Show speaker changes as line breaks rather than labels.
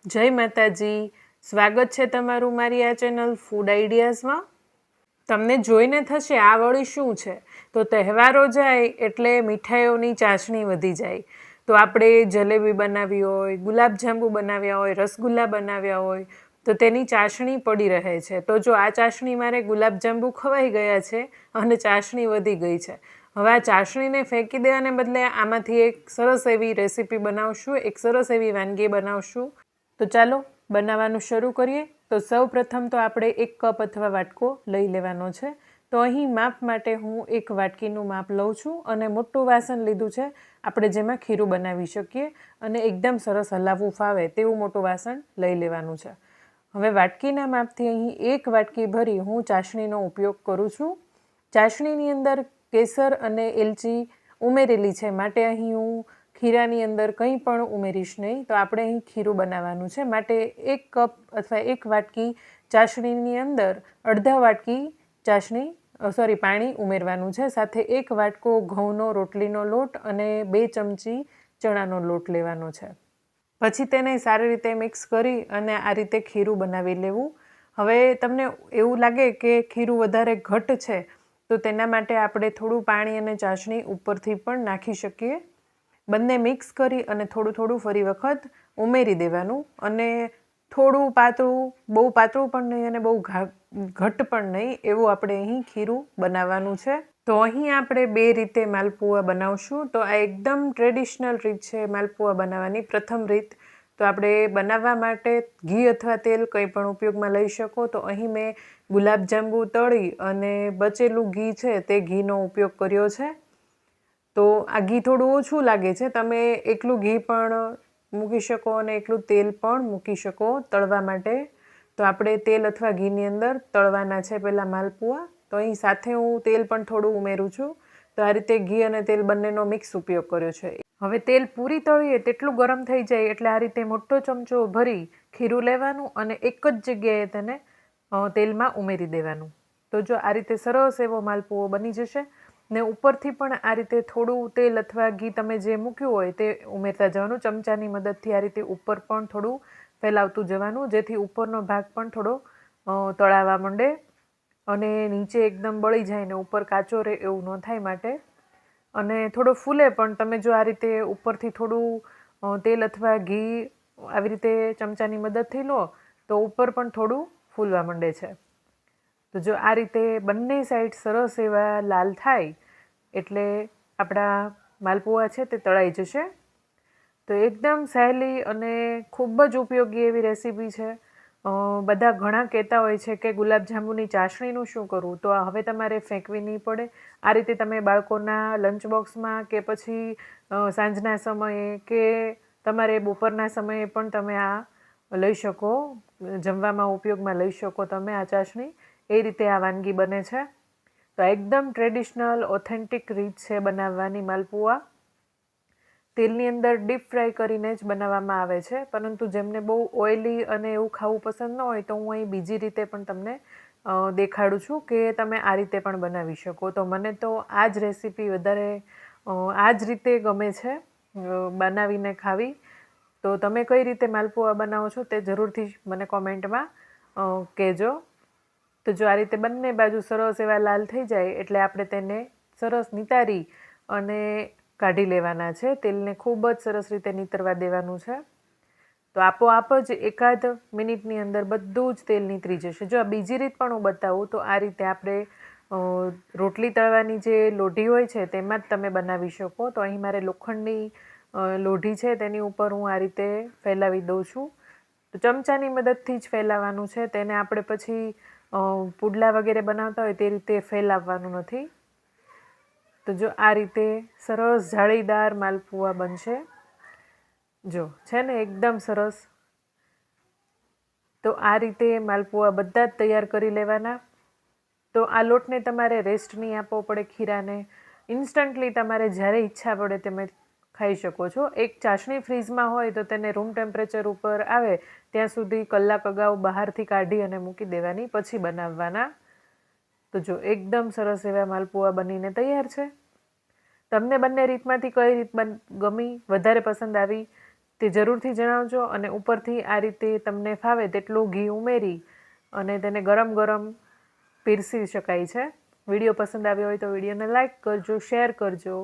જય માતાજી. સ્વાગત છે તમારું મારી આ ચેનલ ફૂડ આઈડિયાઝમાં. તમને જોઈને થશે આ વળી શું છે, તો તહેવારો જાય એટલે મીઠાઈઓની ચાસણી વધી જાય. તો આપણે જલેબી બનાવી હોય, ગુલાબજાંબુ બનાવ્યા હોય, રસગુલ્લા બનાવ્યા હોય, તો તેની ચાસણી પડી રહે છે. તો જો આ ચાસણી મારે ગુલાબજાંબુ ખવાઈ ગયા છે અને ચાસણી વધી ગઈ છે. હવે આ ચાસણીને ફેંકી દેવાને બદલે આમાંથી એક સરસ એવી રેસીપી બનાવશું, એક સરસ એવી વાનગી બનાવશું. તો ચાલો બનાવવાનું શરૂ કરીએ. તો સૌ પ્રથમ તો આપણે 1 કપ અથવા વાટકો લઈ લેવાનો છે. તો અહીં માપ માટે હું 1 વાટકીનું માપ લઉં છું અને મોટું વાસણ લીધું છે આપણે જેમાં ખીરું બનાવી શકીએ અને એકદમ સરસ હલાવવું ફાવે તેવું મોટું વાસણ લઈ લેવાનું છે. હવે વાટકીના માપથી અહીં 1 વાટકી ભરી હું ચાસણીનો ઉપયોગ કરું છું. ચાસણીની અંદર કેસર અને એલચી ઉમેરેલી છે, માટે અહીં હું ખીરાની અંદર કંઈ પણ ઉમેરીશ નહીં. તો આપણે અહીં ખીરું બનાવવાનું છે, માટે 1 કપ અથવા 1 વાટકી ચાસણીની અંદર અડધા વાટકી પાણી ઉમેરવાનું છે. સાથે 1 વાટકો ઘઉંનો રોટલીનો લોટ અને 2 ચમચી ચણાનો લોટ લેવાનો છે. પછી તેને સારી રીતે મિક્સ કરી અને આ રીતે ખીરું બનાવી લેવું. હવે તમને એવું લાગે કે ખીરું વધારે ઘટ્ટ છે, તો તેના માટે આપણે થોડું પાણી અને ચાસણી ઉપરથી પણ નાખી શકીએ. બંને મિક્સ કરી અને થોડું થોડું ફરી વખત ઉમેરી દેવાનું અને થોડું પાતળું, બહુ પાતળું પણ નહીં અને બહુ ઘટ્ટ પણ નહીં, એવું આપણે અહીં ખીરું બનાવવાનું છે. તો અહીં આપણે 2 રીતે માલપુઆ બનાવશું. તો આ એકદમ ટ્રેડિશનલ રીત છે માલપુઆ બનાવવાની. પ્રથમ રીત તો આપણે બનાવવા માટે ઘી અથવા તેલ કંઈ પણ ઉપયોગમાં લઈ શકો. તો અહીં મેં ગુલાબજાંબુ તળી અને બચેલું ઘી છે તે ઘીનો ઉપયોગ કર્યો છે. તો આ ઘી થોડું ઓછું લાગે છે, તમે એકલું ઘી પણ મૂકી શકો અને એકલું તેલ પણ મૂકી શકો તળવા માટે. તો આપણે તેલ અથવા ઘીની અંદર તળવાના છે પહેલાં માલપુઆ. તો અહીં સાથે હું તેલ પણ થોડું ઉમેરું છું. તો આ રીતે ઘી અને તેલ બંનેનો મિક્સ ઉપયોગ કર્યો છે. હવે તેલ પૂરી તળીએ તેટલું ગરમ થઈ જાય એટલે આ રીતે મોટો ચમચો ભરી ખીરું લેવાનું અને એક જ જગ્યાએ તેને તેલમાં ઉમેરી દેવાનું. તો જો આ રીતે સરસ એવો માલપુઓ બની જશે. ને ઉપરથી પણ આ રીતે થોડું તેલ અથવા ઘી તમે જે મૂક્યું હોય તે ઉમેરતા જવાનું. ચમચાની મદદથી આ રીતે ઉપર પણ થોડું ફેલાવતું જવાનું, જેથી ઉપરનો ભાગ પણ થોડો તળાવા માંડે અને નીચે એકદમ બળી જાય ને ઉપર કાચો રહે એવું ન થાય માટે. અને થોડો ફૂલે પણ તમે જો આ રીતે ઉપરથી થોડું તેલ અથવા ઘી આવી રીતે ચમચાની મદદથી લો તો ઉપર પણ થોડું ફૂલવા માંડે છે. તો જો આ રીતે બંને સાઈડ સરસ એવા લાલ થાય એટલે આપણા માલપુઆ છે તે તળાઈ જશે. તો એકદમ સહેલી અને ખૂબ જ ઉપયોગી એવી રેસીપી છે. બધા ઘણા કહેતા હોય છે કે ગુલાબજાંબુની ચાસણીનું શું કરવું, તો હવે તમારે ફેંકવી નહીં પડે. આ રીતે તમે બાળકોના લંચ બોક્સમાં કે પછી સાંજના સમયે કે તમારે બપોરના સમયે પણ તમે આ લઈ શકો, જમવામાં ઉપયોગમાં લઈ શકો તમે આ ચાસણી. એ રીતે આ વાનગી બને છે. તો એકદમ ટ્રેડિશનલ ઓથેન્ટિક રીત છે બનાવવાની માલપુઆ. તેલની અંદર ડીપ ફ્રાય કરીને જ બનાવવામાં આવે છે, પરંતુ જેમને બહુ ઓઇલી અને એવું ખાવું પસંદ ન હોય તો હું અહીં બીજી રીતે પણ તમને દેખાડું છું કે તમે આ રીતે પણ બનાવી શકો. તો મને તો આ જ રેસીપી વધારે આ જ રીતે ગમે છે બનાવીને ખાવી. તો તમે કઈ રીતે માલપુઆ બનાવો છો તે જરૂરથી મને કોમેન્ટમાં કહેજો. તો જો આ રીતે બંને બાજુ સરસ એવા લાલ થઈ જાય એટલે આપણે તેને સરસ નિતારી અને કાઢી લેવાના છે. તેલને ખૂબ જ સરસ રીતે નીતરવા દેવાનું છે. તો આપોઆપ જ 1 મિનિટની અંદર બધું જ તેલ નીતરી જશે. જો આ બીજી રીત પણ હું બતાવું તો આ રીતે આપણે રોટલી તળવાની જે લોઢી હોય છે તેમાં જ તમે બનાવી શકો. તો અહીં મારે લોખંડની લોઢી છે તેની ઉપર હું આ રીતે ફેલાવી દઉં છું. તો ચમચાની મદદથી જ ફેલાવવાનું છે, તેને આપણે પછી પુડલા વગેરે બનાવતા હોય તે રીતે ફેલાવવાનું નથી. તો જો આ રીતે સરસ જાળીદાર માલપુઆ બનશે. જો છે ને એકદમ સરસ. તો આ રીતે માલપુઆ બધા જ તૈયાર કરી લેવાના. તો આ લોટને તમારે રેસ્ટ નહીં આપવો પડે, ખીરાને ઇન્સ્ટન્ટલી તમારે જ્યારે ઈચ્છા પડે તમે ખાઈ શકો છો. એક ચાસણી ફ્રીઝમાં હોય તો તેને રૂમ ટેમ્પરેચર ઉપર આવે ત્યાં સુધી કલાક અગાઉ બહારથી કાઢી અને મૂકી દેવાની, પછી બનાવવાના. તો જો એકદમ સરસ એવા માલપુઆ બનીને તૈયાર છે. તમને બંને રીતમાંથી કઈ રીત ગમી, વધારે પસંદ આવી તે જરૂરથી જણાવજો. અને ઉપરથી આ રીતે તમને ફાવે તેટલું ઘી ઉમેરી અને તેને ગરમ ગરમ પીરસી શકાય છે. વિડીયો પસંદ આવ્યો હોય તો વિડીયોને લાઇક કરજો, શેર કરજો.